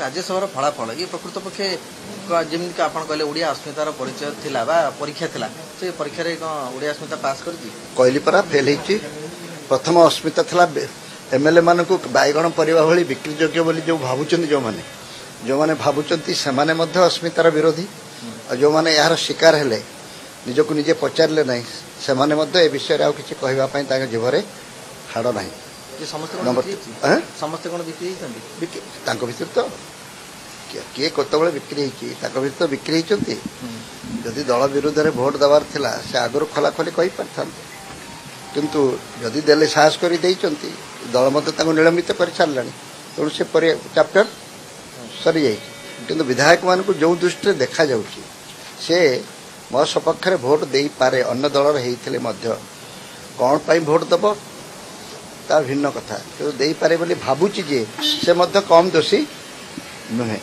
राज्यसभा फलाफल ये प्रकृत पक्षे जमीन आप कहले ओडिया अस्मितार परिचय थिला बा परीक्षा थिला से परीक्षा रे ओडिया अस्मिता पास कर दी कहली परा फेल होती प्रथम अस्मिता थिला एमएलए मान को बैगण परिवा भली बिक्री योग्य बोली जो भावुचंती जो माने भावुचंती से माने मध्य अस्मितार विरोधी और जो माने यार शिकार हेले निजको निजे पचारले नहीं से माने मध्य ए विषय आउ किछि कहबा पई ताके जीवरे हाड़ नाही ये समस्त समस्त कोन बिक्री होइछंती तांको भीतर तो किए कतबले बिक्री होइछि ताको भीतर तो बिक्री होइछंती जदि दल विरोध में भोट देवार थिला से आगुर खोला खोली कहि पारथांते किंतु जदि देले साहस करि देइछंती दल मते तांको निलंबित कर छारलानी तेणु से चैप्टर सरी जाइछि किंतु विधायक मान को जो दृष्टि देखा जाउछि से मो सपक्ष भोट दे पारे अन्य दल होइथिले मध्य कौन पाई भोट दब ता भिन्न कथा तो दे पारे बोली भाबुची जे से मध्य कम दोषी नुहे।